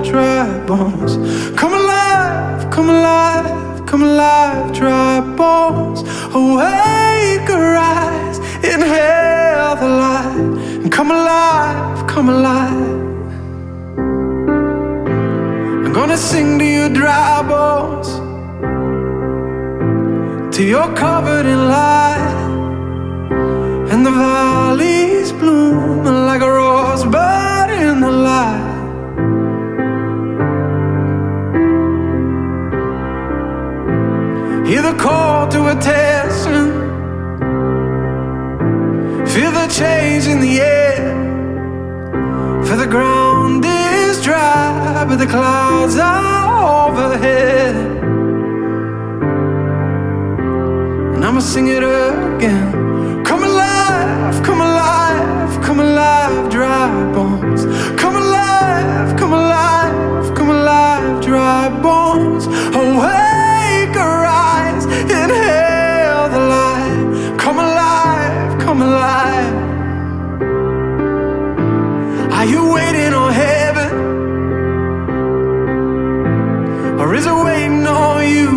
alive, dry bones. Come alive, come alive, come alive, dry bones. Awake, arise, inhale the light, and come alive, come alive. I'm gonna sing to you, dry bones, till you're covered in light, and the valleys bloom like a rosebud in the light. Hear the call to attention, feel the change in the air, for the ground is dry but the clouds are overhead. And I'ma sing it again. Come alive, come alive, come alive, dry bones. Come alive, come alive, come alive, dry bones. Awake, arise, inhale the light. Come alive, come alive. Are you waiting on heaven, or is it waiting on you?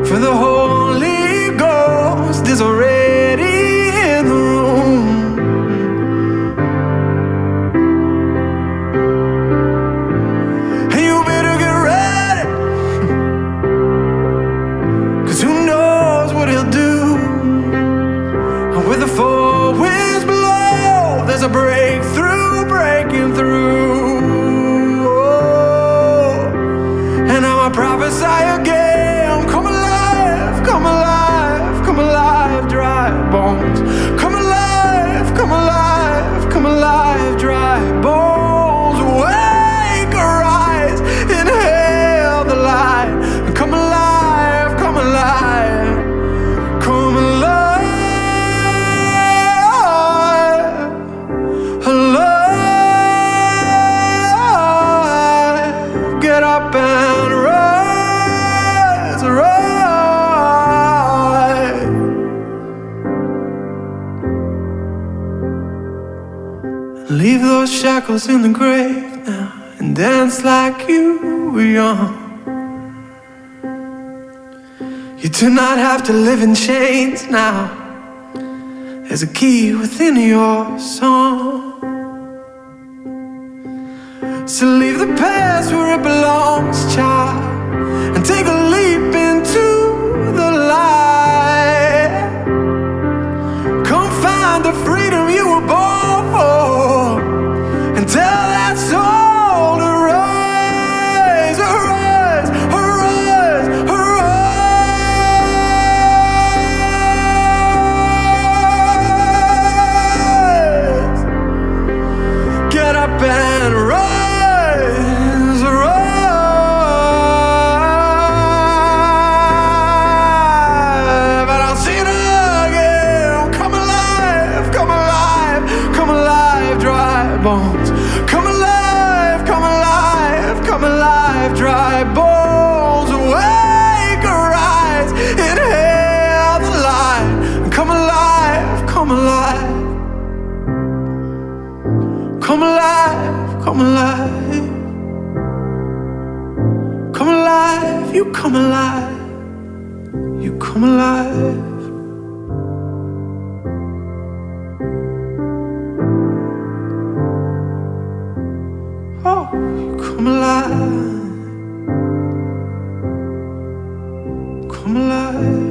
For the Holy Ghost is already in the room. And you better get ready, 'cause who knows what he'll do. And with the four winds blow, there's a breakthrough breaking through. Oh. And I'm a prophesy again. Come alive, come alive, come alive, dry bones. Come alive, come alive, come alive, dry bones. Wake, arise, inhale the light. Come alive, come alive, come alive, alive. Get up and rise, rise. Leave those shackles in the grave now and dance like you were young. You do not have to live in chains now. There's a key within your song. So leave the past where it belongs, child, and take a leap into the light. Come find the freedom you were born for, and tell that soul to rise, arise, arise, arise. Get up and rise, arise. But I'll see it again. Come alive, come alive, come alive, dry bones. Come alive, come alive, come alive, dry bones. Awake, arise, inhale the light. Come alive, come alive. Come alive, come alive. Come alive, you come alive. You come alive. Oh, you come alive. Come alive.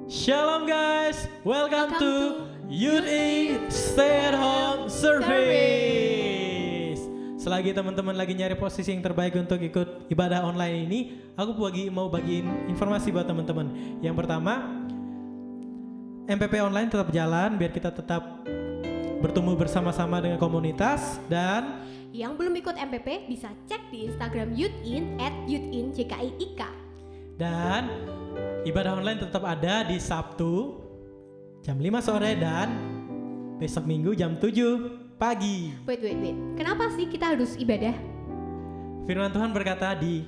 Shalom guys, welcome to Youth In Stay at Home Service. Selagi teman-teman lagi nyari posisi yang terbaik untuk ikut ibadah online ini, aku mau bagiin informasi buat teman-teman. Yang pertama, MPP online tetap jalan biar kita tetap bertumbuh bersama-sama dengan komunitas. Dan yang belum ikut MPP bisa cek di Instagram YouthIn @YouthInJKIIK. Dan Ibadah online tetap ada di Sabtu jam 5 sore dan besok Minggu jam 7 pagi. Wait. Kenapa sih kita harus ibadah? Firman Tuhan berkata di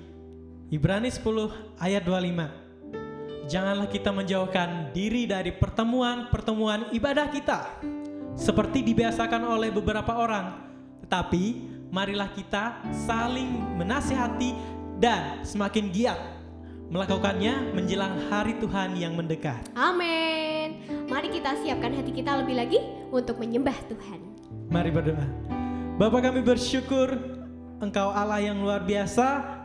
Ibrani 10 ayat 25. Janganlah kita menjauhkan diri dari pertemuan-pertemuan ibadah kita seperti dibiasakan oleh beberapa orang. Tetapi marilah kita saling menasihati dan semakin giat melakukannya menjelang hari Tuhan yang mendekat. Amin. Mari kita siapkan hati kita lebih lagi untuk menyembah Tuhan. Mari berdoa. Bapa, kami bersyukur Engkau Allah yang luar biasa.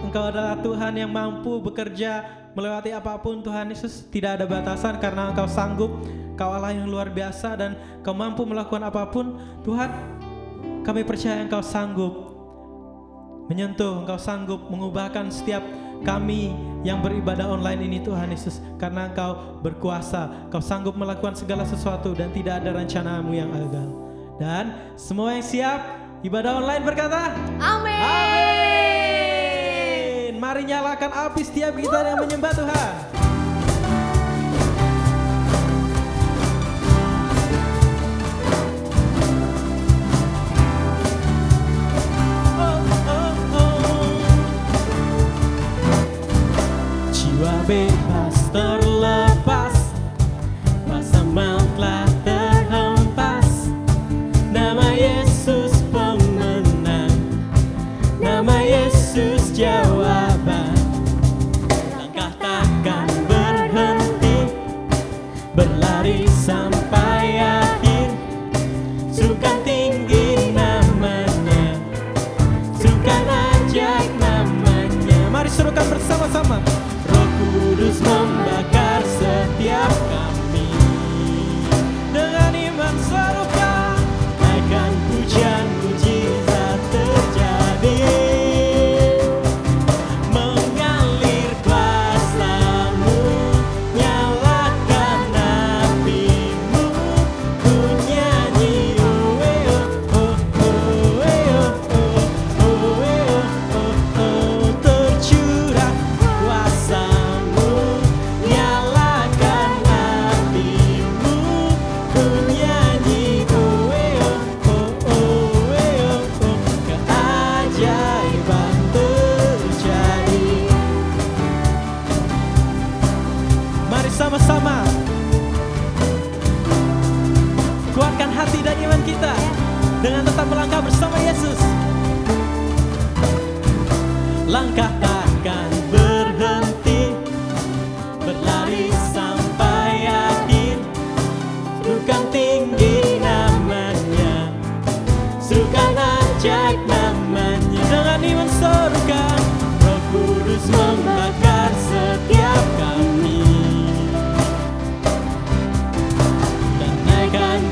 Engkau adalah Tuhan yang mampu bekerja melewati apapun. Tuhan Yesus, tidak ada batasan karena Engkau sanggup. Engkau Allah yang luar biasa dan Engkau mampu melakukan apapun. Tuhan, kami percaya Engkau sanggup menyentuh, Engkau sanggup mengubahkan setiap kami yang beribadah online ini Tuhan Yesus. Karena Engkau berkuasa, Engkau sanggup melakukan segala sesuatu dan tidak ada rencanamu yang gagal. Dan semua yang siap ibadah online berkata Amin. Amin. Mari nyalakan api setiap kita yang menyembah Tuhan. Jiwa bebas terlepas, masa maut telah terhempas. Nama Yesus pemenang, nama Yesus jawaban. Langkah takkan berhenti, berlari sampai akhir. Serukan tinggi namanya, serukan ajaib namanya. Mari serukan bersama-sama. Kudus membakar setiap kami. Dengan iman serukan, naikkan pujian, mujizat terjadi. Mengalir kuasa-Mu, nyalakan api-Mu. Ku nyanyi oh oh oh oh, tercurah kuasa. Sama-sama kuatkan hati dan iman kita dengan tetap melangkah bersama Yesus. Langkah takkan berhenti, berlari sampai akhir. Serukan tinggi namanya, serukan ajaib namanya. Dengan iman serukan, Roh Kudus membakar setiap kami.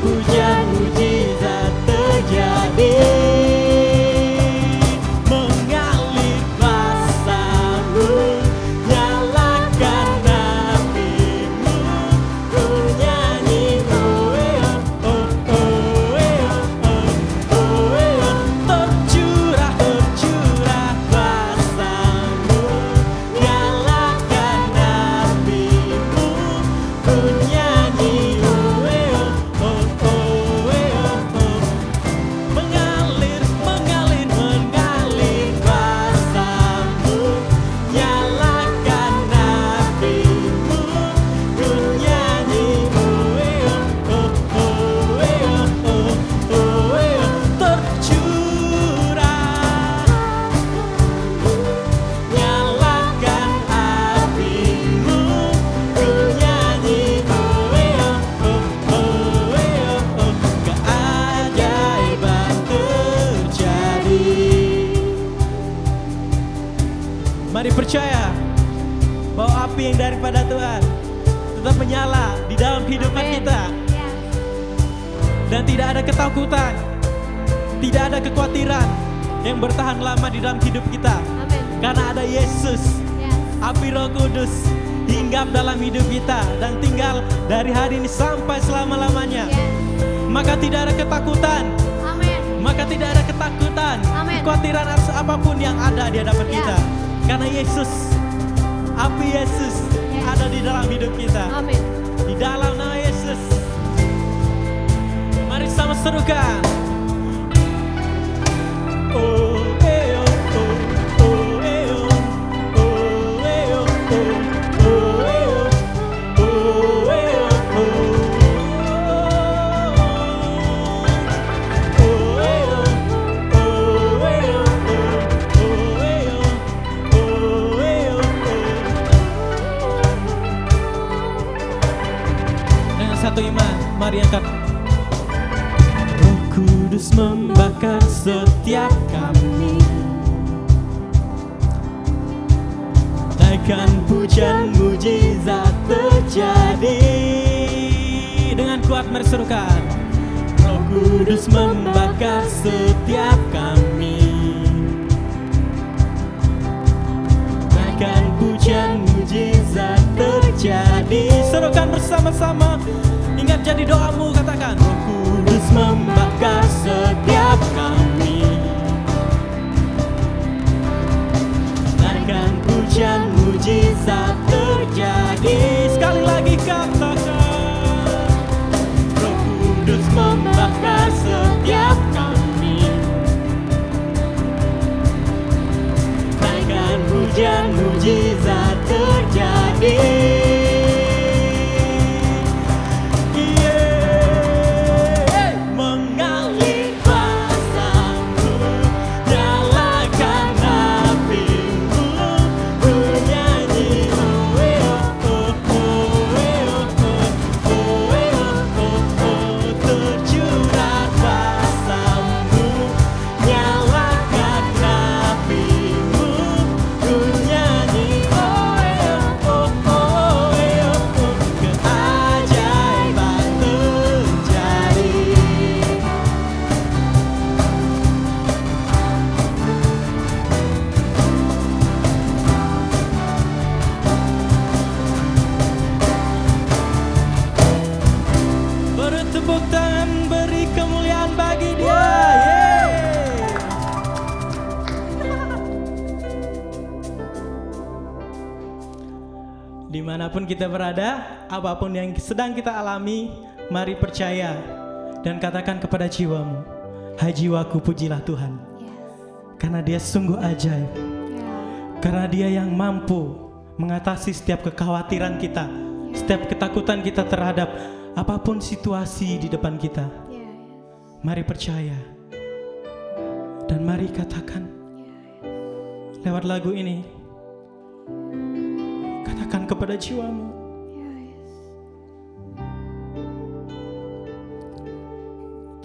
Pujian mujizat terjadi. Mengalir kuasa-Mu, nyalakan api-Mu. Ku nyanyi oh oh oh oh, tercurah kuasa-Mu, nyalakan api-Mu. Ku nyanyi Mari percaya bahwa api yang daripada Tuhan tetap menyala di dalam kehidupan kita. Dan tidak ada ketakutan, tidak ada kekhawatiran yang bertahan lama di dalam hidup kita. Amin. Karena ada Yesus, api Roh Kudus hinggap dalam hidup kita dan tinggal dari hari ini sampai selama-lamanya. Maka tidak ada ketakutan. Amin. Maka tidak ada ketakutan, Amin. kekhawatiran apapun yang ada di hadapan kita. Karena Yesus, api Yesus ada di dalam hidup kita. Amin. Di dalam nama Yesus. Mari sama serukan. Oh, eh, oh, oh, oh, eh, oh, oh, eh, oh, oh, oh, eh, oh, oh, eh, oh, oh, oh, eh, oh, oh, eh, oh, oh, dengan satu iman, mari angkat. Roh Kudus membakar setiap kami, naikkan pujian mujizat terjadi. Dengan kuat mari serukan. Roh Kudus membakar setiap kami, naikkan pujian mujizat terjadi. Serukan bersama-sama. Ingat jadi doamu, katakan. Roh Kudus membakar setiap kami, naikkan pujian mujizat terjadi. Sekali lagi katakan. Roh Kudus membakar setiap kami, naikkan pujian mujizat terjadi. Tepuk tangan, beri kemuliaan bagi Dia. Yeay. Dimanapun kita berada, apapun yang sedang kita alami, mari percaya dan katakan kepada jiwamu, hai jiwaku pujilah Tuhan. Karena Dia sungguh ajaib. Karena Dia yang mampu mengatasi setiap kekhawatiran kita, setiap ketakutan kita terhadap apapun situasi di depan kita. Mari percaya dan mari katakan lewat lagu ini. Katakan kepada jiwamu,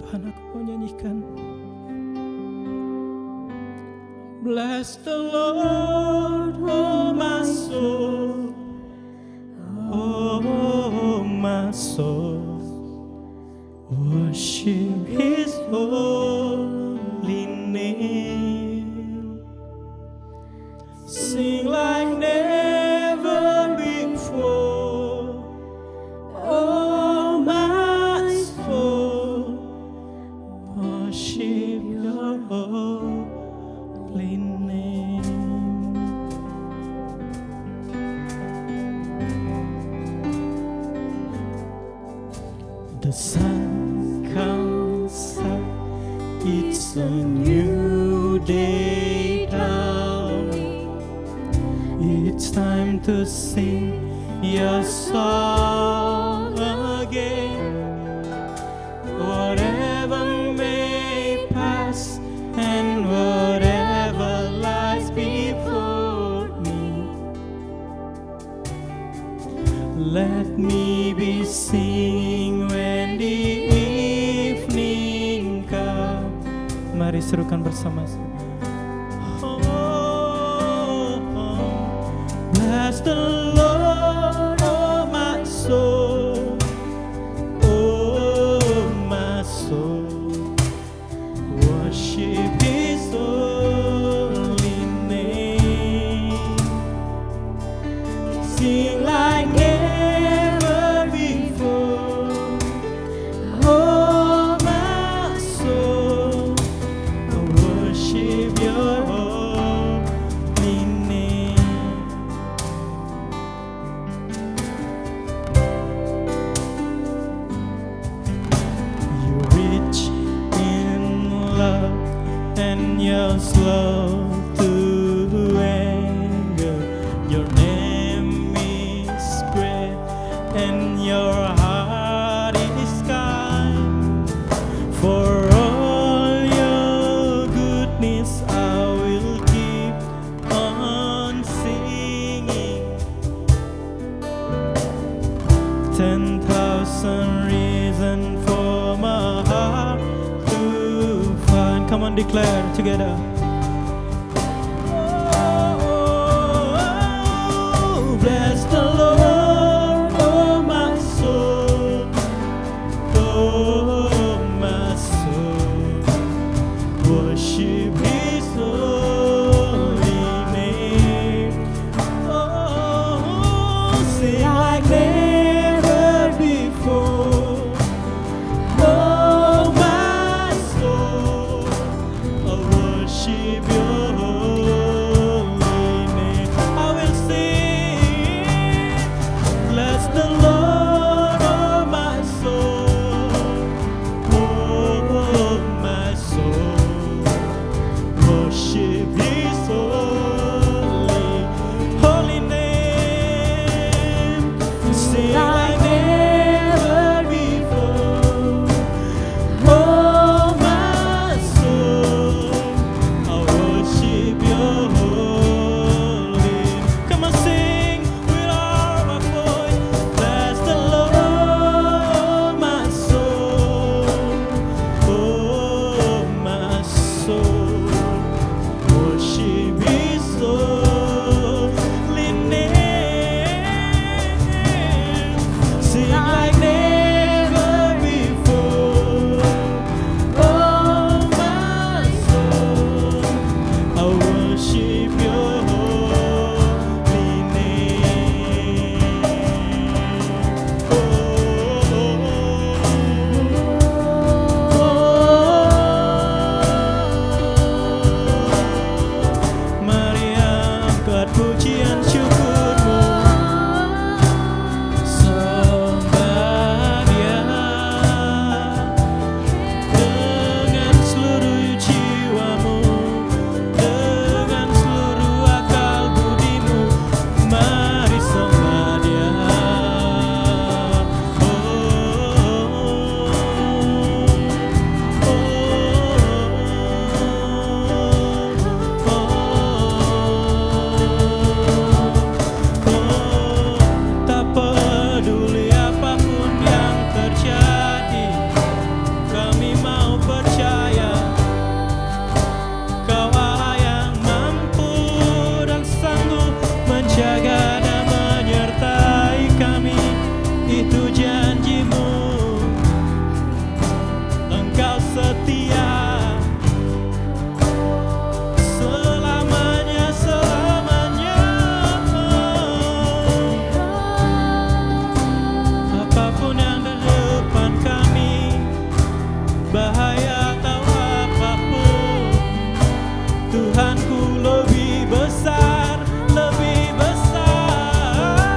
Tuhan, aku mau nyanyikan. Bless the Lord, oh my soul. Oh my soul, worship His holy name. Sing like never before. Oh my soul, worship Your holy name. The sun comes up, it's a new day dawning. It's time to sing Your song again. Whatever may pass and whatever lies before me, let me be singing when the evening comes. Mari serukan bersama-sama. Bless the Lord, oh my soul. Oh my soul, worship His holy name. Sing like never before. Oh my soul, worship Your holy name. and your heart is kind. For all your goodness I will keep on singing. 10,000 reasons for my heart to find. Come on, declare together. Oh, bless the Lord, oh my soul, oh my soul, worship His holy name. Oh, sing like never before. Oh my soul, I worship Your holy name. I will sing, bless the Lord, oh my soul, oh my soul, worship His holy name. Sing like never before. Oh my soul, I worship Your holy. Come on, sing with all my voice. Bless the Lord, my soul, oh my soul, worship His holy name. Sing like never before. Oh my soul, I worship Your holy name. Mari angkat pujian syukurmu, sembah Dia dengan seluruh jiwamu, dengan seluruh akal budimu. Mari sembah Dia. Tak peduli apapun yang terjadi, kami mau percaya Kau Allah yang mampu dan sanggup menjaga dan menyertai kami. Itu janji-Mu, Engkau setia selamanya, selamanya. Apapun yang di depan kami, bahaya atau apapun, Tuhanku lebih besar, lebih besar.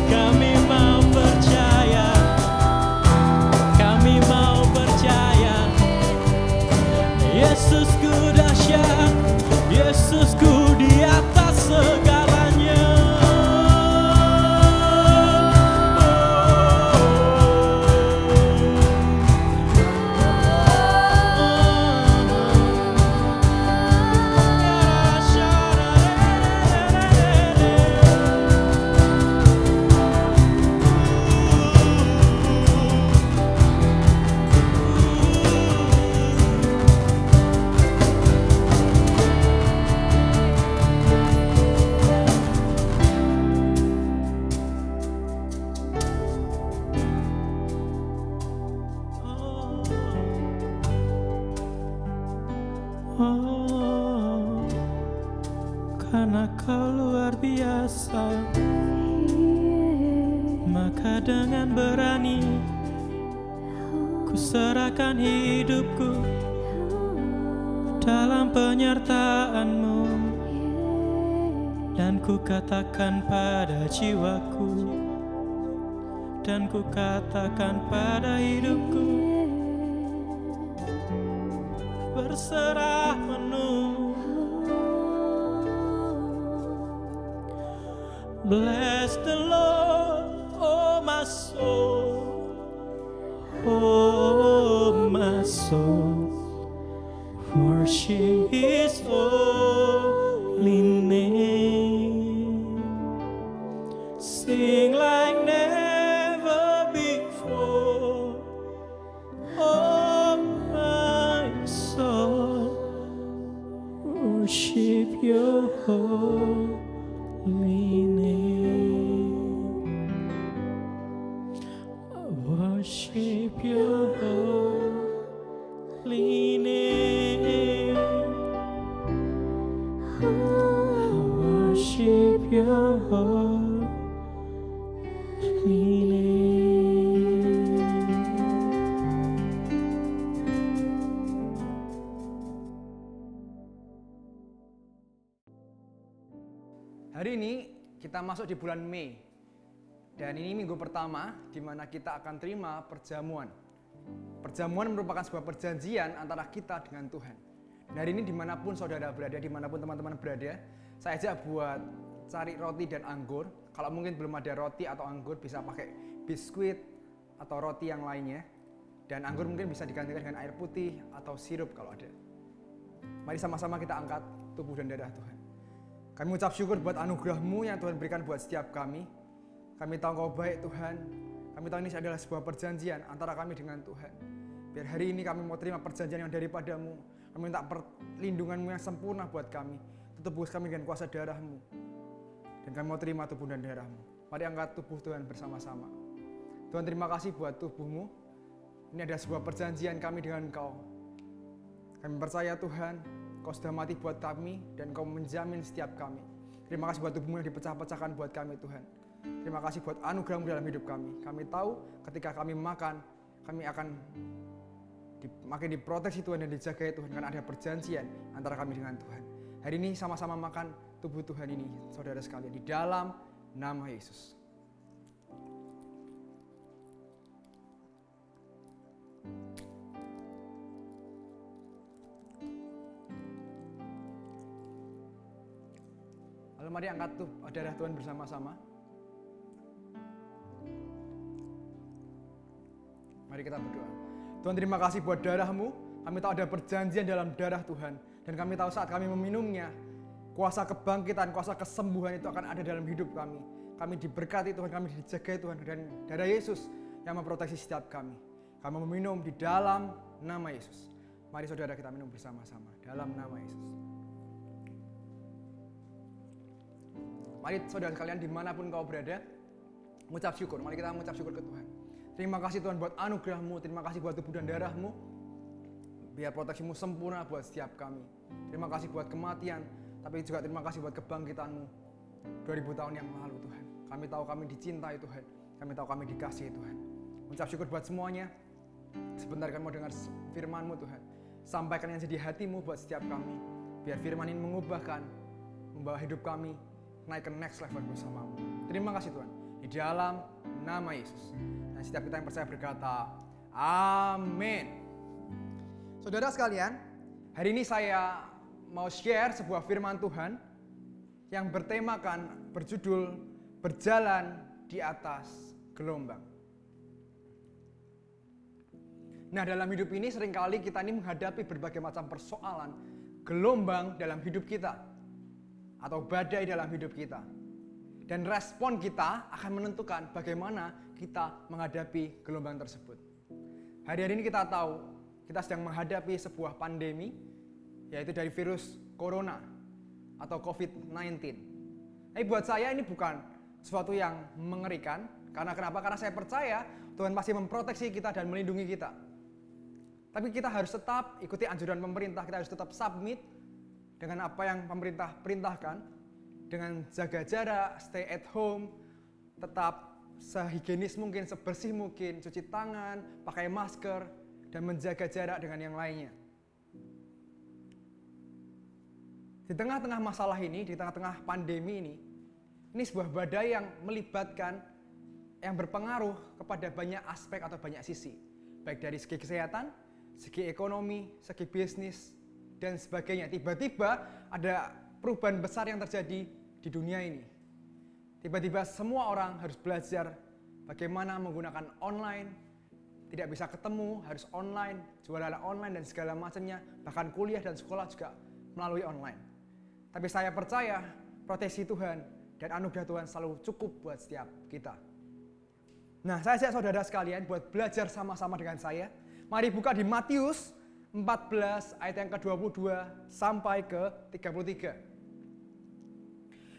Kami mau percaya, kami mau percaya. Yesusku dahsyat, Yesusku di atas segalanya. Oh, karena Kau luar biasa, maka dengan berani ku serahkan hidupku dalam penyertaan-Mu, dan ku katakan pada jiwaku, dan ku katakan pada hidupku, berserah penuh. Bless the Lord, oh my soul, oh my soul. Worship His holy name. Sing like never before, oh my soul. Worship Your holy name. Worship Your holy name. Worship Your holy name. Hari ini kita masuk di bulan Mei. Dan ini minggu pertama di mana kita akan terima perjamuan. Perjamuan merupakan sebuah perjanjian antara kita dengan Tuhan. Dan hari ini dimanapun saudara berada, dimanapun teman-teman berada, saya ajak buat cari roti dan anggur. Kalau mungkin belum ada roti atau anggur, bisa pakai biskuit atau roti yang lainnya. Dan anggur mungkin bisa digantikan dengan air putih atau sirup kalau ada. Mari sama-sama kita angkat tubuh dan darah Tuhan. Kami ucap syukur buat anugerah-Mu yang Tuhan berikan buat setiap kami. Kami tahu Kau baik Tuhan. Kami tahu ini adalah sebuah perjanjian antara kami dengan Tuhan. Biar hari ini kami mau terima perjanjian yang daripada-Mu. Kami minta perlindungan-Mu yang sempurna buat kami. Tebus kami dengan kuasa darah-Mu. Dan kami mau terima tubuh dan darah-Mu. Mari angkat tubuh Tuhan bersama-sama. Tuhan, terima kasih buat tubuh-Mu. Ini adalah sebuah perjanjian kami dengan Kau. Kami percaya Tuhan, Kau sudah mati buat kami dan Kau menjamin setiap kami. Terima kasih buat tubuh-Mu yang dipecah-pecahkan buat kami Tuhan. Terima kasih buat anugerah-Mu dalam hidup kami. Kami tahu ketika kami makan, kami akan makin diproteksi Tuhan dan dijaga Tuhan. Karena ada perjanjian antara kami dengan Tuhan. Hari ini sama-sama makan tubuh Tuhan ini, saudara sekalian, di dalam nama Yesus. Lalu mari angkat darah Tuhan bersama-sama. Mari kita berdoa. Tuhan, terima kasih buat darah-Mu. Kami tahu ada perjanjian dalam darah Tuhan. Dan kami tahu saat kami meminumnya, kuasa kebangkitan, kuasa kesembuhan itu akan ada dalam hidup kami. Kami diberkati Tuhan, kami dijagai Tuhan. Dan darah Yesus yang memproteksi setiap kami. Kami meminum di dalam nama Yesus. Mari saudara kita minum bersama-sama. Dalam nama Yesus. Mari saudara sekalian dimanapun kau berada, mengucap syukur. Mari kita mengucap syukur ke Tuhan. Terima kasih Tuhan buat anugerah-Mu. Terima kasih buat tubuh dan darah-Mu. Biar proteksi-Mu sempurna buat setiap kami. Terima kasih buat kematian. Tapi juga terima kasih buat kebangkitan-Mu 2000 tahun yang lalu Tuhan. Kami tahu kami dicintai Tuhan. Kami tahu kami dikasihi Tuhan. Mengucap syukur buat semuanya. Sebentar kami mau dengar firman-Mu Tuhan. Sampaikan yang jadi hati-Mu buat setiap kami. Biar firman ini mengubahkan, membawa hidup kami naik ke next level bersama-Mu. Terima kasih Tuhan. Di dalam nama Yesus. Dan setiap kita yang percaya berkata, amin. Saudara sekalian, hari ini saya mau share sebuah firman Tuhan yang berjudul berjalan di atas gelombang. Nah, dalam hidup ini seringkali kita ini menghadapi berbagai macam persoalan, gelombang dalam hidup kita atau badai dalam hidup kita. Dan respon kita akan menentukan bagaimana kita menghadapi gelombang tersebut. Hari-hari ini kita tahu kita sedang menghadapi sebuah pandemi, yaitu dari virus corona atau COVID-19. Tapi buat saya ini bukan sesuatu yang mengerikan. Karena kenapa? Karena saya percaya Tuhan masih memproteksi kita dan melindungi kita. Tapi kita harus tetap ikuti anjuran pemerintah, kita harus tetap submit dengan apa yang pemerintah perintahkan. Dengan jaga jarak, stay at home, tetap sehigienis mungkin, sebersih mungkin, cuci tangan, pakai masker, dan menjaga jarak dengan yang lainnya. Di tengah-tengah masalah ini, di tengah-tengah pandemi ini sebuah badai yang melibatkan, yang berpengaruh kepada banyak aspek atau banyak sisi. Baik dari segi kesehatan, segi ekonomi, segi bisnis, dan sebagainya. Tiba-tiba ada perubahan besar yang terjadi di dunia ini. Tiba-tiba semua orang harus belajar bagaimana menggunakan online, tidak bisa ketemu, harus online, jualan online dan segala macamnya, bahkan kuliah dan sekolah juga melalui online. Tapi saya percaya proteksi Tuhan dan anugerah Tuhan selalu cukup buat setiap kita. Nah, saya ajak saudara sekalian buat belajar sama-sama dengan saya. Mari buka di Matius 14 ayat yang ke-22 sampai ke-33.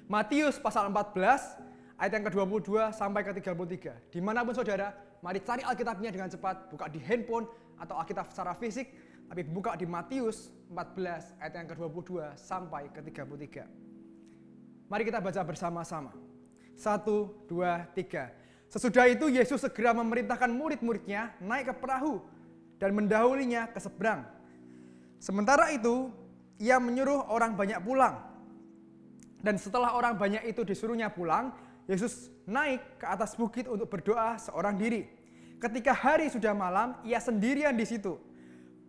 Matius pasal 14 ayat yang ke-22 sampai ke-33. Dimanapun saudara, mari cari Alkitabnya dengan cepat, buka di handphone atau Alkitab secara fisik, tapi buka di Matius 14 ayat yang ke-22 sampai ke-33. Mari kita baca bersama-sama. 1, 2, 3. Sesudah itu Yesus segera memerintahkan murid-muridnya naik ke perahu dan mendahulinya ke seberang. Sementara itu, ia menyuruh orang banyak pulang. Dan setelah orang banyak itu disuruhnya pulang, Yesus naik ke atas bukit untuk berdoa seorang diri. Ketika hari sudah malam, ia sendirian di situ.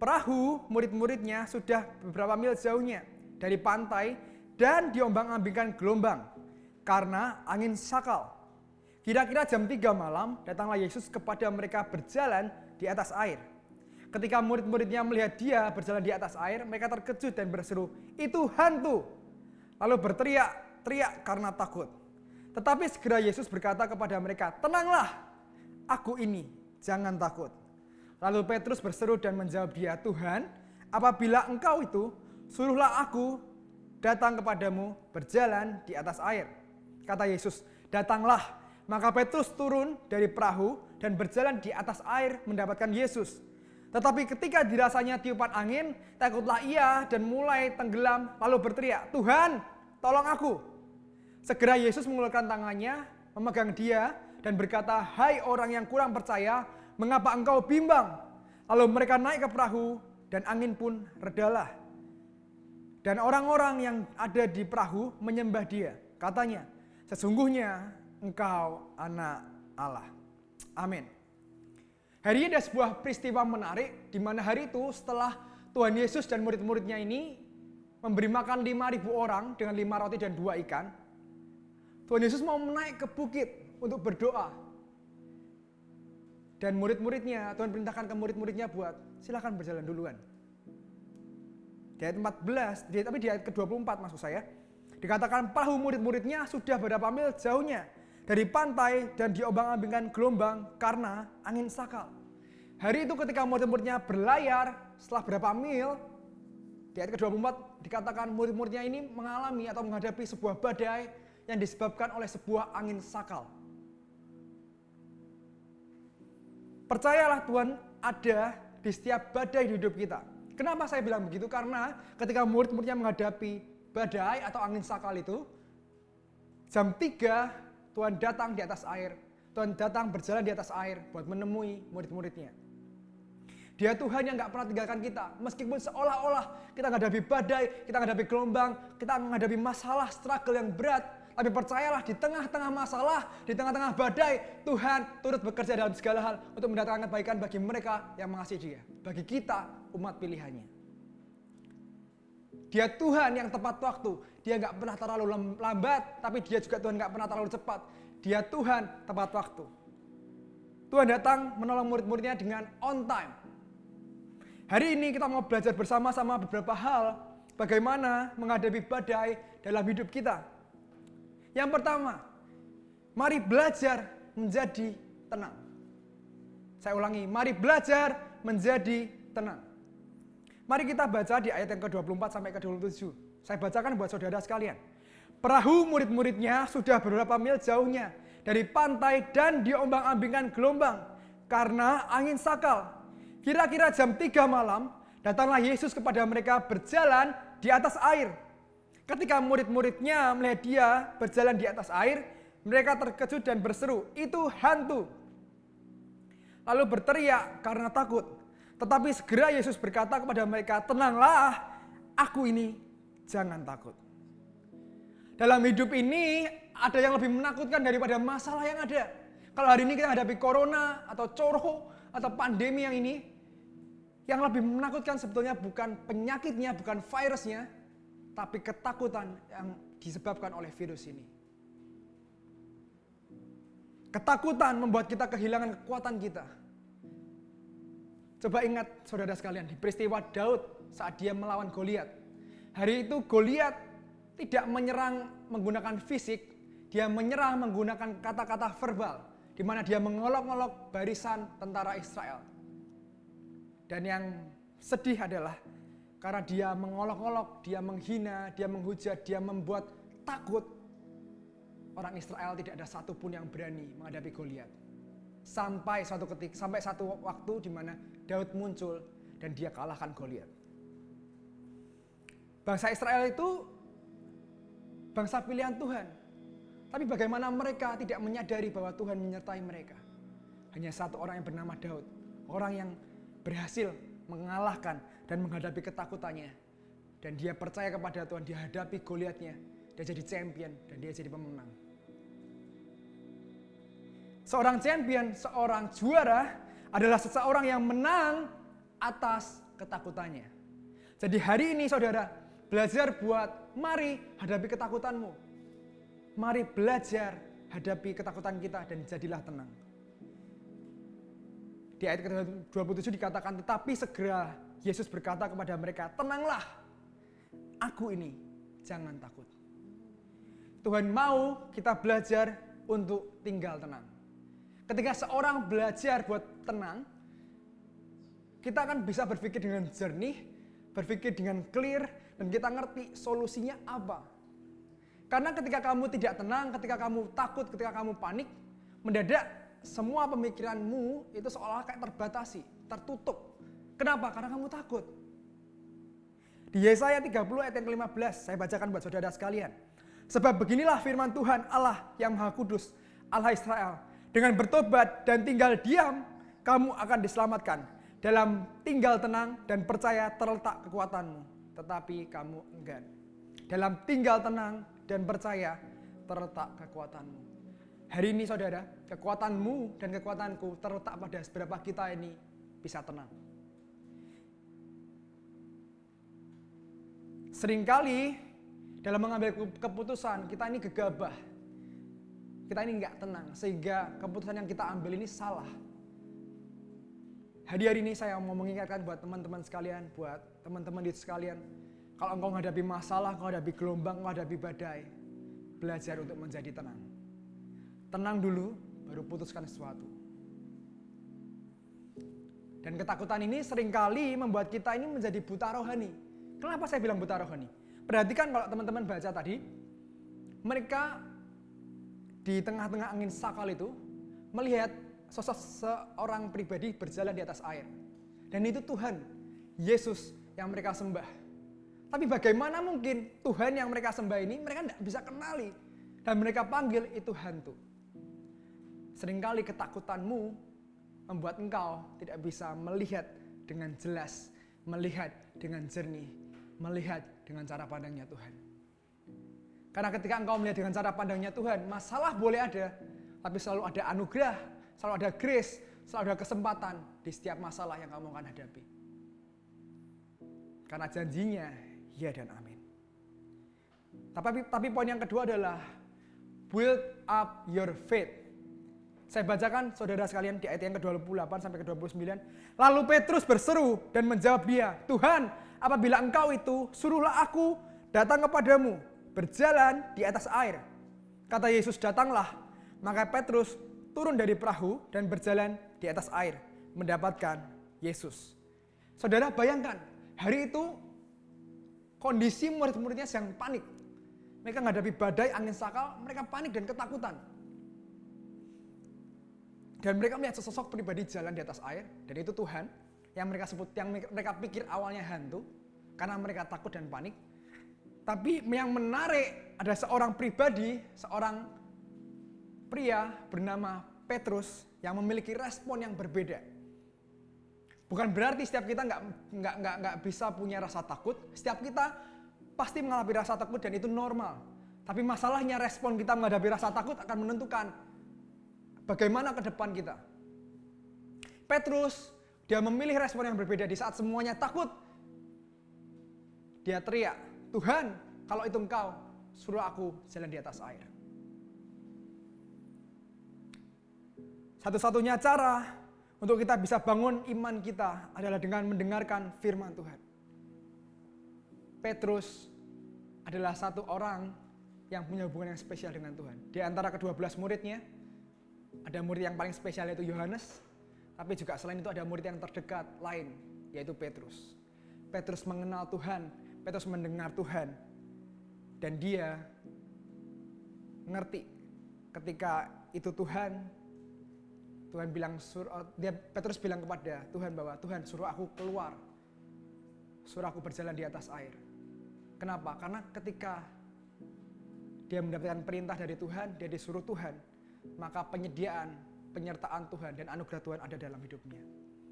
Perahu murid-muridnya sudah beberapa mil jauhnya dari pantai dan diombang-ambingkan gelombang karena angin sakal. Kira-kira jam 3 malam, datanglah Yesus kepada mereka berjalan di atas air. Ketika murid-muridnya melihat dia berjalan di atas air, mereka terkejut dan berseru, "Itu hantu!" Lalu berteriak-teriak karena takut. Tetapi segera Yesus berkata kepada mereka, "Tenanglah, aku ini, jangan takut." Lalu Petrus berseru dan menjawab dia, "Tuhan, apabila engkau itu, suruhlah aku datang kepadamu berjalan di atas air." Kata Yesus, "Datanglah." Maka Petrus turun dari perahu dan berjalan di atas air mendapatkan Yesus. Tetapi ketika dirasanya tiupan angin, takutlah ia dan mulai tenggelam lalu berteriak, "Tuhan, tolong aku." Segera Yesus mengulurkan tangannya, memegang dia dan berkata, "Hai orang yang kurang percaya, mengapa engkau bimbang?" Lalu mereka naik ke perahu dan angin pun redalah. Dan orang-orang yang ada di perahu menyembah dia. Katanya, "Sesungguhnya engkau anak Allah." Amin. Hari ini ada sebuah peristiwa menarik di mana hari itu setelah Tuhan Yesus dan murid-muridnya ini memberi makan 5.000 orang dengan 5 roti dan 2 ikan. Tuhan Yesus mau naik ke bukit untuk berdoa. Dan murid-muridnya, Tuhan perintahkan ke murid-muridnya buat silakan berjalan duluan. Di ayat 14, tapi di ayat ke-24 maksud saya, dikatakan perahu murid-muridnya sudah berapa mil jauhnya dari pantai dan diombang-ambingkan gelombang karena angin sakal. Hari itu ketika murid-muridnya berlayar setelah berapa mil, di ayat ke-24 dikatakan murid-muridnya ini mengalami atau menghadapi sebuah badai yang disebabkan oleh sebuah angin sakal. Percayalah Tuhan ada di setiap badai di hidup kita. Kenapa saya bilang begitu? Karena ketika murid-muridnya menghadapi badai atau angin sakal itu, jam 3 Tuhan datang di atas air. Tuhan datang berjalan di atas air buat menemui murid-muridnya. Dia Tuhan yang gak pernah tinggalkan kita. Meskipun seolah-olah kita menghadapi badai, kita menghadapi gelombang, kita menghadapi masalah, struggle yang berat. Tapi percayalah di tengah-tengah masalah, di tengah-tengah badai, Tuhan turut bekerja dalam segala hal untuk mendatangkan kebaikan bagi mereka yang mengasihi Dia. Bagi kita, umat pilihannya. Dia Tuhan yang tepat waktu. Dia gak pernah terlalu lambat, tapi Dia juga Tuhan gak pernah terlalu cepat. Dia Tuhan tepat waktu. Tuhan datang menolong murid-muridnya dengan on time. Hari ini kita mau belajar bersama-sama beberapa hal bagaimana menghadapi badai dalam hidup kita. Yang pertama, mari belajar menjadi tenang. Saya ulangi, mari belajar menjadi tenang. Mari kita baca di ayat yang ke-24 sampai ke-27. Saya bacakan buat saudara sekalian. Perahu murid-muridnya sudah beberapa mil jauhnya dari pantai dan diombang-ambingkan gelombang karena angin sakal. Kira-kira jam 3 malam, datanglah Yesus kepada mereka berjalan di atas air. Ketika murid-muridnya melihat dia berjalan di atas air, mereka terkejut dan berseru, "Itu hantu!" Lalu berteriak karena takut. Tetapi segera Yesus berkata kepada mereka, "Tenanglah, aku ini, jangan takut." Dalam hidup ini ada yang lebih menakutkan daripada masalah yang ada. Kalau hari ini kita hadapi corona atau coro atau pandemi yang ini, yang lebih menakutkan sebetulnya bukan penyakitnya, bukan virusnya, tapi ketakutan yang disebabkan oleh virus ini. Ketakutan membuat kita kehilangan kekuatan kita. Coba ingat saudara sekalian, di peristiwa Daud saat dia melawan Goliat. Hari itu Goliat tidak menyerang menggunakan fisik, dia menyerang menggunakan kata-kata verbal, di mana dia mengolok-olok barisan tentara Israel. Dan yang sedih adalah karena dia mengolok-olok, dia menghina, dia menghujat, dia membuat takut, orang Israel tidak ada satupun yang berani menghadapi Goliat. Sampai satu waktu di mana Daud muncul dan dia kalahkan Goliat. Bangsa Israel itu bangsa pilihan Tuhan. Tapi bagaimana mereka tidak menyadari bahwa Tuhan menyertai mereka? Hanya satu orang yang bernama Daud, orang yang berhasil mengalahkan dan menghadapi ketakutannya. Dan dia percaya kepada Tuhan, dia hadapi Goliatnya, dia jadi champion dan dia jadi pemenang. Seorang champion, seorang juara adalah seseorang yang menang atas ketakutannya. Jadi hari ini saudara, belajar buat mari hadapi ketakutanmu. Mari belajar hadapi ketakutan kita dan jadilah tenang. Di ayat ke-27 dikatakan, tetapi segera Yesus berkata kepada mereka, tenanglah, aku ini, jangan takut. Tuhan mau kita belajar untuk tinggal tenang. Ketika seorang belajar buat tenang, kita akan bisa berpikir dengan jernih, berpikir dengan clear, dan kita ngerti solusinya apa. Karena ketika kamu tidak tenang, ketika kamu takut, ketika kamu panik, mendadak semua pemikiranmu itu seolah kayak terbatasi, tertutup. Kenapa? Karena kamu takut. Di Yesaya 30 ayat yang ke-15, saya bacakan buat saudara sekalian. Sebab beginilah firman Tuhan Allah yang Maha Kudus, Allah Israel. Dengan bertobat dan tinggal diam, kamu akan diselamatkan. Dalam tinggal tenang dan percaya terletak kekuatanmu, tetapi kamu enggan. Dalam tinggal tenang dan percaya terletak kekuatanmu. Hari ini saudara, kekuatanmu dan kekuatanku terletak pada seberapa kita ini bisa tenang. Seringkali dalam mengambil keputusan kita ini gegabah. Kita ini nggak tenang, sehingga keputusan yang kita ambil ini salah. Hari ini saya mau mengingatkan buat teman-teman sekalian, buat teman-teman di sekalian, kalau engkau menghadapi masalah, engkau menghadapi gelombang, engkau menghadapi badai, belajar untuk menjadi tenang. Tenang dulu, baru putuskan sesuatu. Dan ketakutan ini seringkali membuat kita ini menjadi buta rohani. Kenapa saya bilang buta rohani? Perhatikan kalau teman-teman baca tadi, mereka di tengah-tengah angin sakal itu melihat sosok seorang pribadi berjalan di atas air. Dan itu Tuhan, Yesus yang mereka sembah. Tapi bagaimana mungkin Tuhan yang mereka sembah ini mereka tidak bisa kenali. Dan mereka panggil itu hantu. Seringkali ketakutanmu membuat engkau tidak bisa melihat dengan jelas, melihat dengan jernih, melihat dengan cara pandangnya Tuhan. Karena ketika engkau melihat dengan cara pandangnya Tuhan, masalah boleh ada, tapi selalu ada anugerah, selalu ada grace, selalu ada kesempatan di setiap masalah yang kamu akan hadapi. Karena janjinya, ya dan amin. Tapi poin yang kedua adalah build up your faith. Saya bacakan saudara sekalian di ayat yang ke-28 sampai ke-29. Lalu Petrus berseru dan menjawab dia, Tuhan, apabila engkau itu, suruhlah aku datang kepadamu, berjalan di atas air. Kata Yesus, datanglah. Maka Petrus turun dari perahu dan berjalan di atas air, mendapatkan Yesus. Saudara bayangkan, hari itu kondisi murid-muridnya sedang panik. Mereka menghadapi badai, angin sakal, mereka panik dan ketakutan. Dan mereka melihat sesosok pribadi jalan di atas air, dan itu Tuhan yang mereka pikir awalnya hantu, karena mereka takut dan panik. Tapi yang menarik ada seorang pribadi, seorang pria bernama Petrus yang memiliki respon yang berbeda. Bukan berarti setiap kita nggak bisa punya rasa takut. Setiap kita pasti mengalami rasa takut dan itu normal. Tapi masalahnya respon kita menghadapi rasa takut akan menentukan bagaimana ke depan kita. Petrus, dia memilih respon yang berbeda di saat semuanya takut. Dia teriak, Tuhan, kalau itu engkau, suruh aku jalan di atas air. Satu-satunya cara untuk kita bisa bangun iman kita adalah dengan mendengarkan firman Tuhan. Petrus adalah satu orang yang punya hubungan yang spesial dengan Tuhan. Di antara ke-12 muridnya, ada murid yang paling spesial yaitu Yohanes, tapi juga selain itu ada murid yang terdekat lain, yaitu Petrus. Petrus mengenal Tuhan, Petrus mendengar Tuhan, dan dia ngerti ketika itu Tuhan bilang Petrus bilang kepada Tuhan bahwa Tuhan suruh aku keluar, suruh aku berjalan di atas air. Kenapa? Karena ketika dia mendapatkan perintah dari Tuhan, dia disuruh Tuhan, maka penyertaan Tuhan dan anugerah Tuhan ada dalam hidupnya.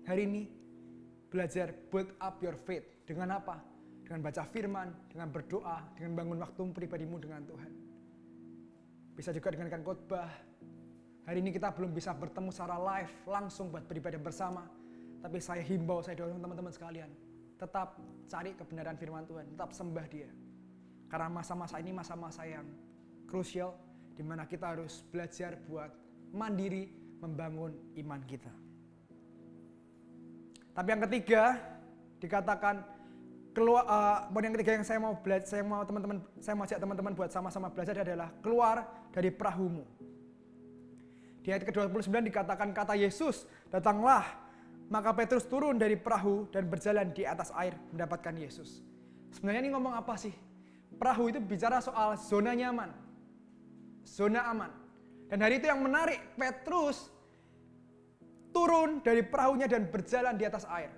Hari ini belajar build up your faith dengan apa? Dengan baca firman, dengan berdoa, dengan bangun waktu pribadimu dengan Tuhan. Bisa juga dengan khotbah. Hari ini kita belum bisa bertemu secara live langsung buat beribadah bersama, tapi saya himbau, saya dorong teman-teman sekalian, tetap cari kebenaran firman Tuhan, tetap sembah Dia. Karena masa-masa ini masa-masa yang krusial, di mana kita harus belajar buat mandiri membangun iman kita. Tapi yang ketiga dikatakan poin yang ketiga yang saya mau ajak teman-teman buat sama-sama belajar adalah keluar dari perahumu. Di ayat ke-29 dikatakan kata Yesus, datanglah. Maka Petrus turun dari perahu dan berjalan di atas air mendapatkan Yesus. Sebenarnya ini ngomong apa sih? Perahu itu bicara soal zona nyaman, zona aman. Dan hari itu yang menarik, Petrus turun dari perahunya dan berjalan di atas air.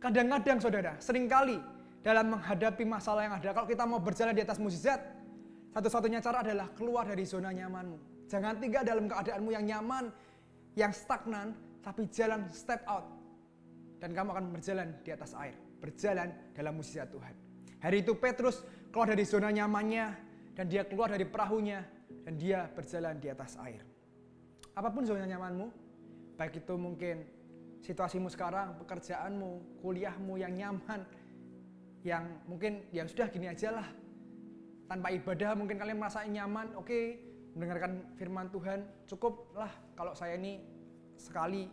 Kadang-kadang saudara, seringkali dalam menghadapi masalah yang ada, kalau kita mau berjalan di atas mukjizat, satu-satunya cara adalah keluar dari zona nyamanmu. Jangan tinggal dalam keadaanmu yang nyaman, yang stagnan, tapi jalan step out. Dan kamu akan berjalan di atas air, berjalan dalam mukjizat Tuhan. Hari itu Petrus keluar dari zona nyamannya, dan dia keluar dari perahunya, dan dia berjalan di atas air. Apapun zona nyamanmu, baik itu mungkin situasimu sekarang, pekerjaanmu, kuliahmu yang nyaman, yang mungkin ya sudah gini aja lah. Tanpa ibadah mungkin kalian merasa nyaman, oke, mendengarkan firman Tuhan, cukuplah kalau saya ini sekali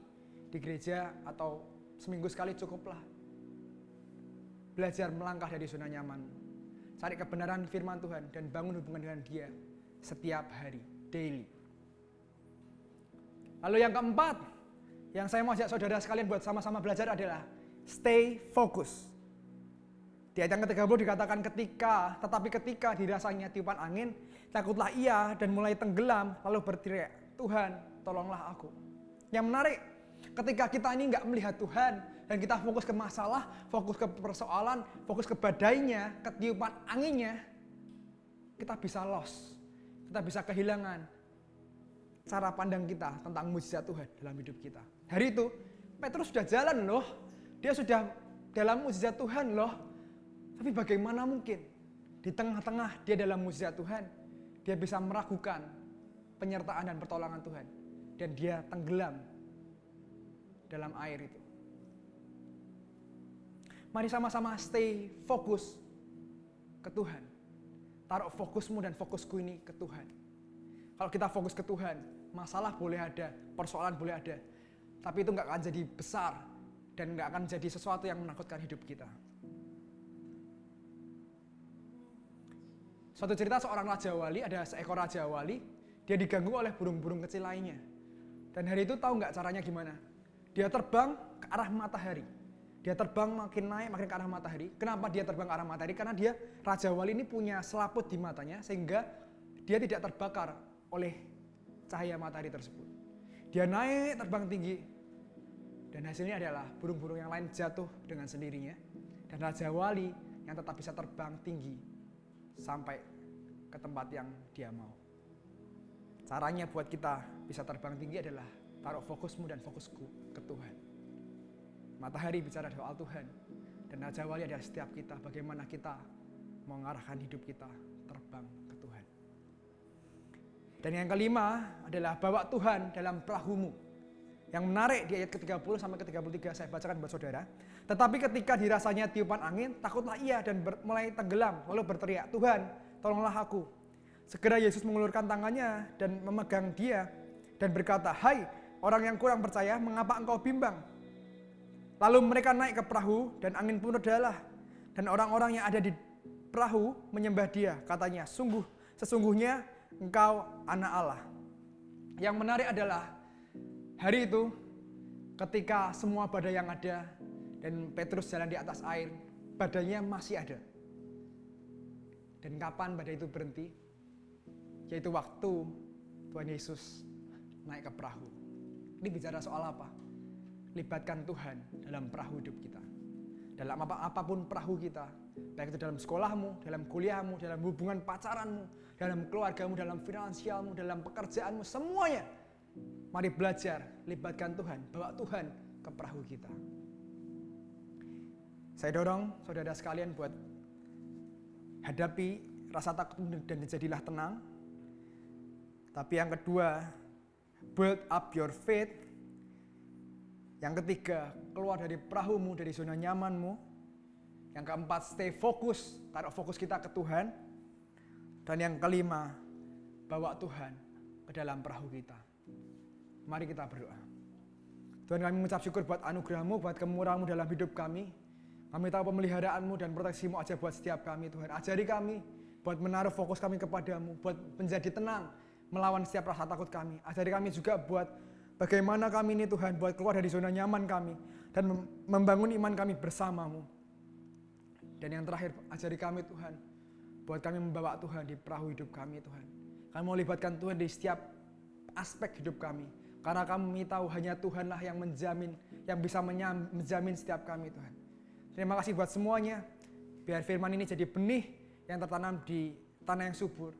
di gereja atau seminggu sekali cukuplah. Belajar melangkah dari zona nyaman. Cari kebenaran firman Tuhan dan bangun hubungan dengan Dia setiap hari, daily. Lalu yang keempat, yang saya mau ajak saudara sekalian buat sama-sama belajar adalah stay focus. Di ayat yang ke-30 dikatakan tetapi ketika dirasanya tiupan angin, takutlah ia dan mulai tenggelam lalu berteriak, Tuhan tolonglah aku. Yang menarik, ketika kita ini nggak melihat Tuhan dan kita fokus ke masalah, fokus ke persoalan, fokus ke badainya, ketiupan anginnya, kita bisa lost, kita bisa kehilangan cara pandang kita tentang mukjizat Tuhan dalam hidup kita. Hari itu, Petrus sudah jalan loh, dia sudah dalam mukjizat Tuhan loh. Tapi bagaimana mungkin di tengah-tengah dia dalam mukjizat Tuhan, dia bisa meragukan penyertaan dan pertolongan Tuhan. Dan dia tenggelam dalam air itu. Mari sama-sama stay fokus ke Tuhan. Taruh fokusmu dan fokusku ini ke Tuhan. Kalau kita fokus ke Tuhan, masalah boleh ada, persoalan boleh ada. Tapi itu nggak akan jadi besar dan nggak akan jadi sesuatu yang menakutkan hidup kita. Suatu cerita seorang raja wali, ada seekor raja wali, dia diganggu oleh burung-burung kecil lainnya. Dan hari itu tahu nggak caranya gimana? Dia terbang ke arah matahari. Dia terbang makin naik, makin ke arah matahari. Kenapa dia terbang ke arah matahari? Karena dia, raja wali ini punya selaput di matanya, sehingga dia tidak terbakar oleh cahaya matahari tersebut. Dia naik terbang tinggi. Dan hasilnya adalah burung-burung yang lain jatuh dengan sendirinya. Dan raja wali yang tetap bisa terbang tinggi sampai ke tempat yang dia mau. Caranya buat kita bisa terbang tinggi adalah taruh fokusmu dan fokusku ke Tuhan. Matahari bicara soal Tuhan, dan Raja Wali adalah setiap kita, bagaimana kita mengarahkan hidup kita terbang ke Tuhan. Dan yang kelima adalah bawa Tuhan dalam perahumu. Yang menarik di ayat ke-30 sampai ke-33 saya bacakan buat saudara. Tetapi ketika dirasanya tiupan angin, takutlah ia dan mulai tenggelam, lalu berteriak, Tuhan, tolonglah aku. Segera Yesus mengulurkan tangannya dan memegang dia dan berkata, Hai orang yang kurang percaya, mengapa engkau bimbang? Lalu mereka naik ke perahu dan angin pun redalah. Dan orang-orang yang ada di perahu menyembah dia. Katanya, sesungguhnya engkau anak Allah. Yang menarik adalah hari itu ketika semua badai yang ada dan Petrus jalan di atas air, badainya masih ada. Dan kapan badai itu berhenti? Yaitu waktu Tuhan Yesus naik ke perahu. Ini bicara soal apa? Libatkan Tuhan dalam perahu hidup kita. Dalam apapun perahu kita, baik itu dalam sekolahmu, dalam kuliahmu, dalam hubungan pacaranmu, dalam keluargamu, dalam finansialmu, dalam pekerjaanmu, semuanya. Mari belajar, libatkan Tuhan, bawa Tuhan ke perahu kita. Saya dorong saudara sekalian buat hadapi rasa takut dan jadilah tenang. Tapi yang kedua, build up your faith. Yang ketiga, keluar dari perahumu, dari zona nyamanmu. Yang keempat, stay fokus, taruh fokus kita ke Tuhan. Dan yang kelima, bawa Tuhan ke dalam perahu kita. Mari kita berdoa. Tuhan, kami mengucap syukur buat anugerah-Mu, buat kemurahan-Mu dalam hidup kami. Kami tahu pemeliharaan-Mu dan proteksi-Mu aja buat setiap kami, Tuhan. Ajari kami buat menaruh fokus kami kepada-Mu, buat menjadi tenang, melawan setiap rasa takut kami. Ajari kami juga buat bagaimana kami ini Tuhan, buat keluar dari zona nyaman kami dan membangun iman kami bersama-Mu. Dan yang terakhir, ajari kami Tuhan, buat kami membawa Tuhan di perahu hidup kami Tuhan. Kami mau libatkan Tuhan di setiap aspek hidup kami. Karena kami tahu hanya Tuhanlah yang menjamin, yang bisa menjamin setiap kami Tuhan. Terima kasih buat semuanya. Biar firman ini jadi benih yang tertanam di tanah yang subur.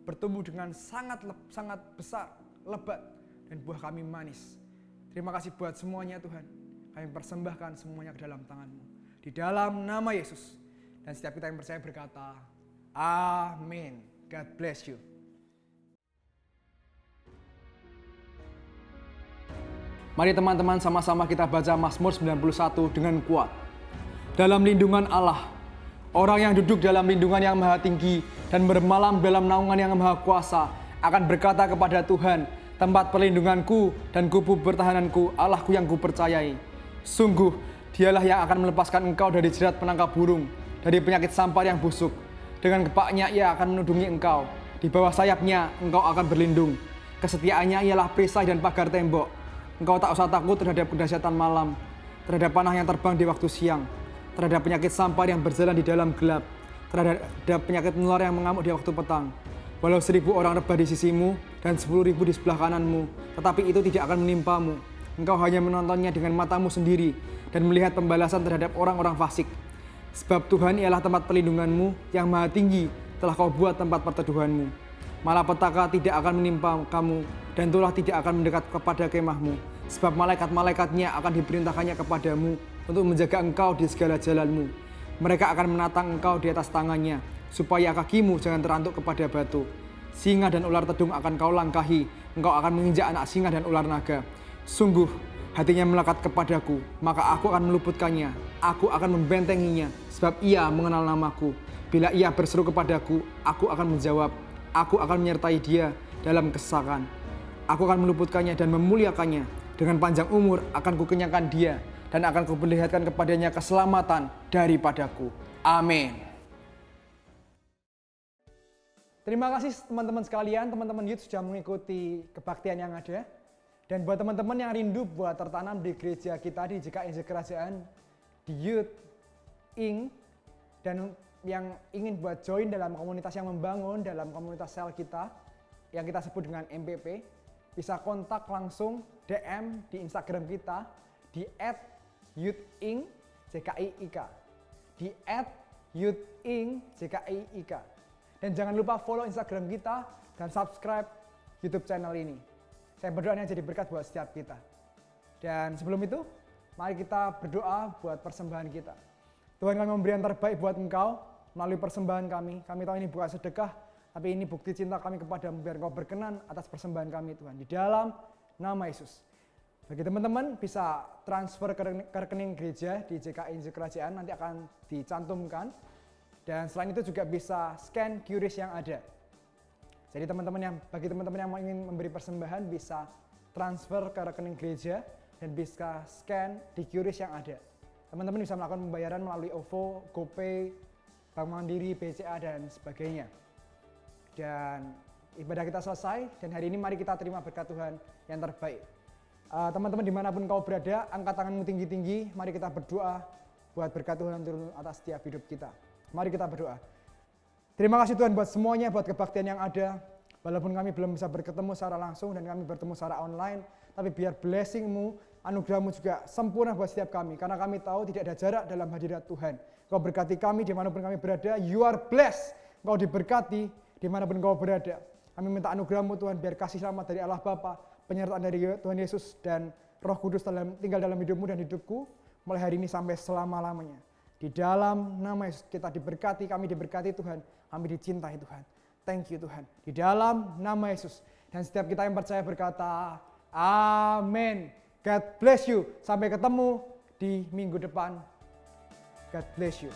Bertumbuh dengan sangat besar, lebat, dan buah kami manis. Terima kasih buat semuanya Tuhan. Kami persembahkan semuanya ke dalam tangan-Mu. Di dalam nama Yesus. Dan setiap kita yang percaya berkata, Amin. God bless you. Mari teman-teman sama-sama kita baca Mazmur 91 dengan kuat. Dalam lindungan Allah, orang yang duduk dalam lindungan yang maha tinggi dan bermalam dalam naungan yang maha kuasa akan berkata kepada Tuhan, tempat perlindunganku dan kubu pertahananku, Allahku yang kupercayai. Sungguh, dialah yang akan melepaskan engkau dari jerat penangkap burung, dari penyakit sampar yang busuk. Dengan kepaknya ia akan menudungi engkau. Di bawah sayapnya engkau akan berlindung. Kesetiaannya ialah perisai dan pagar tembok. Engkau tak usah takut terhadap kedahsyatan malam, terhadap panah yang terbang di waktu siang, terhadap penyakit sampar yang berjalan di dalam gelap, terhadap penyakit menular yang mengamuk di waktu petang. Walau 1000 orang rebah di sisimu dan 10.000 di sebelah kananmu, tetapi itu tidak akan menimpamu. Engkau hanya menontonnya dengan matamu sendiri dan melihat pembalasan terhadap orang-orang fasik. Sebab Tuhan ialah tempat perlindunganmu, yang maha tinggi telah kau buat tempat perteduhanmu. Malapetaka tidak akan menimpa kamu, dan tulah tidak akan mendekat kepada kemahmu. Sebab malaikat-malaikatnya akan diperintahkannya kepadamu untuk menjaga engkau di segala jalanmu. Mereka akan menatang engkau di atas tangannya, supaya kakimu jangan terantuk kepada batu. Singa dan ular tedung akan kau langkahi, engkau akan menginjak anak singa dan ular naga. Sungguh, hatinya melekat kepadaku, maka aku akan meluputkannya, aku akan membentenginya, sebab ia mengenal namaku. Bila ia berseru kepadaku, aku akan menjawab, aku akan menyertai dia dalam kesesakan. Aku akan meluputkannya dan memuliakannya. Dengan panjang umur akan kukenyangkan dia, dan akan kuperlihatkan kepadanya keselamatan daripadaku. Amin. Terima kasih teman-teman sekalian, teman-teman youth sudah mengikuti kebaktian yang ada. Dan buat teman-teman yang rindu buat tertanam di gereja kita di JKI Kerajaan, di Youth Inc. Dan yang ingin buat join dalam komunitas yang membangun, dalam komunitas sel kita, yang kita sebut dengan MPP, bisa kontak langsung DM di Instagram kita di @youthinc_JKIIK, di @youthinc_JKIIK. Dan jangan lupa follow Instagram kita dan subscribe YouTube channel ini. Saya berdoa ini jadi berkat buat setiap kita. Dan sebelum itu, mari kita berdoa buat persembahan kita. Tuhan, kami memberi yang terbaik buat Engkau melalui persembahan kami. Kami tahu ini bukan sedekah, tapi ini bukti cinta kami kepadamu, biar Engkau berkenan atas persembahan kami Tuhan. Di dalam nama Yesus. Bagi teman-teman bisa transfer ke rekening gereja di JKI Kerajaan, nanti akan dicantumkan. Dan selain itu juga bisa scan QRIS yang ada. Jadi bagi teman-teman yang ingin memberi persembahan bisa transfer ke rekening gereja dan bisa scan di QRIS yang ada. Teman-teman bisa melakukan pembayaran melalui OVO, GoPay, Bank Mandiri, BCA, dan sebagainya. Dan ibadah kita selesai, dan hari ini mari kita terima berkat Tuhan yang terbaik. Teman-teman dimanapun kau berada, angkat tanganmu tinggi-tinggi, mari kita berdoa buat berkat Tuhan turun atas setiap hidup kita. Mari kita berdoa. Terima kasih Tuhan buat semuanya, buat kebaktian yang ada. Walaupun kami belum bisa bertemu secara langsung dan kami bertemu secara online, tapi biar blessing-Mu, anugerah-Mu juga sempurna buat setiap kami. Karena kami tahu tidak ada jarak dalam hadirat Tuhan. Kau berkati kami dimanapun kami berada, you are blessed. Kau diberkati dimanapun kau berada. Kami minta anugerah-Mu Tuhan, biar kasih selamat dari Allah Bapa, penyertaan dari Tuhan Yesus dan Roh Kudus tinggal dalam hidup-Mu dan hidupku, mulai hari ini sampai selama-lamanya. Di dalam nama Yesus kita diberkati, kami diberkati Tuhan, kami dicintai Tuhan. Thank you Tuhan. Di dalam nama Yesus. Dan setiap kita yang percaya berkata, amin. God bless you. Sampai ketemu di minggu depan. God bless you.